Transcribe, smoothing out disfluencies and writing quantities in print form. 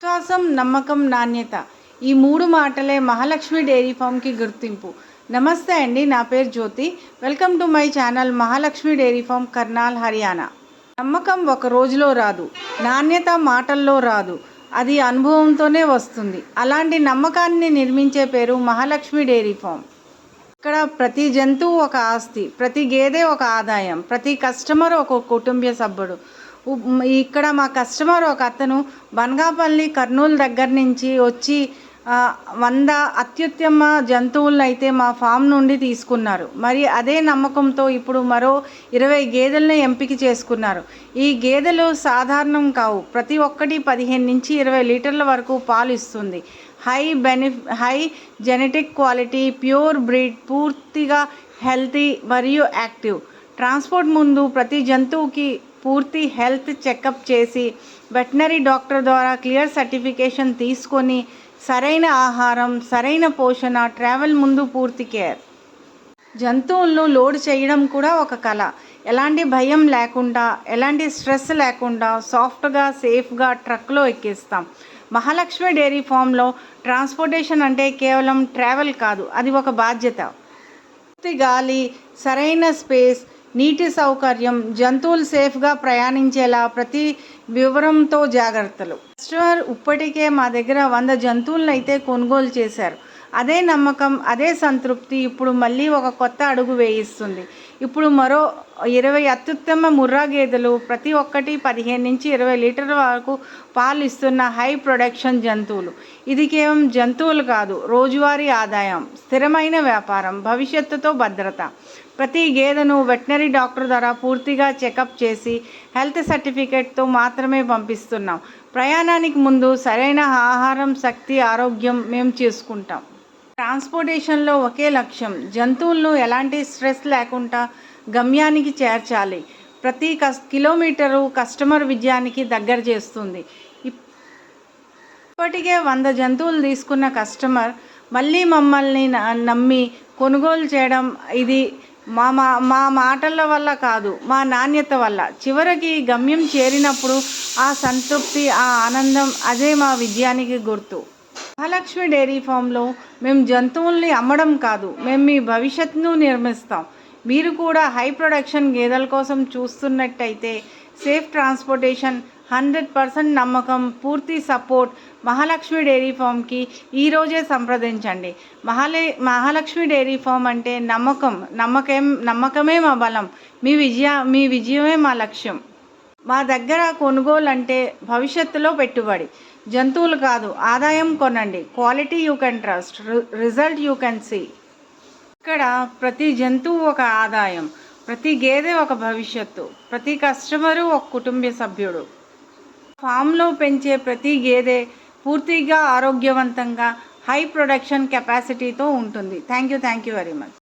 విశ్వాసం, నమ్మకం, నాణ్యత ఈ 3 మాటలే మహాలక్ష్మి డైరీ ఫామ్‌కి గుర్తింపు. నమస్తే అండి. నా పేరు Jyoti. Welcome to my channel Mahalakshmi dairy farm, Karnal, Haryana. నమ్మకం ఒక రోజులో రాదు. నాణ్యత మాటల్లో రాదు. అది అనుభవంతోనే వస్తుంది. అలాంటి నమ్మకాన్ని నిర్మించే పేరు మహాలక్ష్మి డైరీ ఫామ్. ఇక్కడ ప్రతి జంతువు ఒక ఆస్తి, ప్రతి గేదె ఒక ఆదాయం, ప్రతి కస్టమర్ ఒక కుటుంబ సభ్యుడు. ఇక్కడ మా కస్టమర్ ఒక అతను బనగాపల్లి, కర్నూలు దగ్గర నుంచి వచ్చి 100 అత్యుత్తమ జంతువులను అయితే మా ఫామ్ నుండి తీసుకున్నారు. మరి అదే నమ్మకంతో ఇప్పుడు మరో 20 గేదెలను ఎంపిక చేసుకున్నారు. ఈ గేదెలు సాధారణం కావు. ప్రతి ఒక్కటి 15 నుంచి 20 లీటర్ల వరకు పాలు ఇస్తుంది. High genetic quality, pure breed, పూర్తిగా హెల్తీ మరియు యాక్టివ్. ట్రాన్స్పోర్ట్ ముందు ప్రతి జంతువుకి పూర్తి హెల్త్ చెకప్ చేసి వెటనరీ డాక్టర్ ద్వారా క్లియర్ సర్టిఫికేషన్ తీసుకొని సరైన ఆహారం, సరైన పోషణ, ట్రావెల్ ముందు పూర్తి కేర్. జంతువులను లోడ్ చేయడం కూడా ఒక కళ. ఎలాంటి భయం లేకుండా, ఎలాంటి స్ట్రెస్ లేకుండా సాఫ్ట్గా, సేఫ్గా ట్రక్లో ఎక్కిస్తాం. మహాలక్ష్మి డైరీ ఫామ్లో ట్రాన్స్పోర్టేషన్ అంటే కేవలం ట్రావెల్ కాదు, అది ఒక బాధ్యత. పూర్తి గాలి, సరైన స్పేస్, నీటి సౌకర్యం, జంతువులు సేఫ్గా ప్రయాణించేలా ప్రతి వివరంతో జాగ్రత్తలు. కస్టమర్ ఇప్పటికే మా దగ్గర 100 జంతువులను అయితే కొనుగోలు చేశారు. అదే నమ్మకం, అదే సంతృప్తి ఇప్పుడు మళ్ళీ ఒక కొత్త అడుగు వేయిస్తుంది. ఇప్పుడు మరో 20 అత్యుత్తమ ముర్రా గేదెలు, ప్రతి ఒక్కటి 15 నుంచి 20 లీటర్ల వరకు పాలు ఇస్తున్న హై ప్రొడక్షన్ జంతువులు. ఇది కేవలం జంతువులు కాదు, రోజువారీ ఆదాయం, స్థిరమైన వ్యాపారం, భవిష్యత్తుతో భద్రత. ప్రతి గేదెను వెటనరీ డాక్టర్ ద్వారా పూర్తిగా చెకప్ చేసి హెల్త్ సర్టిఫికేట్తో మాత్రమే పంపిస్తున్నాం. ప్రయాణానికి ముందు సరైన ఆహారం, శక్తి, ఆరోగ్యం మేము చూసుకుంటాం. ట్రాన్స్పోర్టేషన్లో ఒకే లక్ష్యం, జంతువులను ఎలాంటి స్ట్రెస్ లేకుండా గమ్యానికి చేర్చాలి. ప్రతి కిలోమీటరు కస్టమర్ విజయానికి దగ్గర చేస్తుంది. ఇప్పటికే 100 జంతువులు తీసుకున్న కస్టమర్ మళ్ళీ మమ్మల్ని నమ్మి కొనుగోలు చేయడం ఇది మా మాటల వల్ల కాదు, మా నాణ్యత వల్ల. చివరికి గమ్యం చేరినప్పుడు ఆ సంతృప్తి, ఆ ఆనందం, అదే మా విజయానికి గుర్తు. మహాలక్ష్మి డైరీ ఫామ్లో మేము జంతువుల్ని అమ్మడం కాదు, మేము మీ భవిష్యత్తును నిర్మిస్తాం. మీరు కూడా హై ప్రొడక్షన్ గేదెల కోసం చూస్తున్నట్టయితే సేఫ్ ట్రాన్స్పోర్టేషన్, 100% నమ్మకం, పూర్తి సపోర్ట్ మహాలక్ష్మి డైరీ ఫామ్కి ఈరోజే సంప్రదించండి. మహాలక్ష్మి డైరీ ఫామ్ అంటే నమ్మకమే మా బలం, మీ విజయమే మా లక్ష్యం. మా దగ్గర కొనుగోలు అంటే భవిష్యత్తులో పెట్టుబడి. జంతువులు కాదు, ఆదాయం కొనండి. Quality you can trust, result you can see. ఇక్కడ ప్రతి జంతువు ఒక ఆదాయం, ప్రతి గేదె ఒక భవిష్యత్తు, ప్రతి కస్టమరు ఒక కుటుంబ సభ్యుడు. ఫామ్లో పెంచే ప్రతి గేదె పూర్తిగా ఆరోగ్యవంతంగా హై ప్రొడక్షన్ కెపాసిటీతో ఉంటుంది. Thank you very much.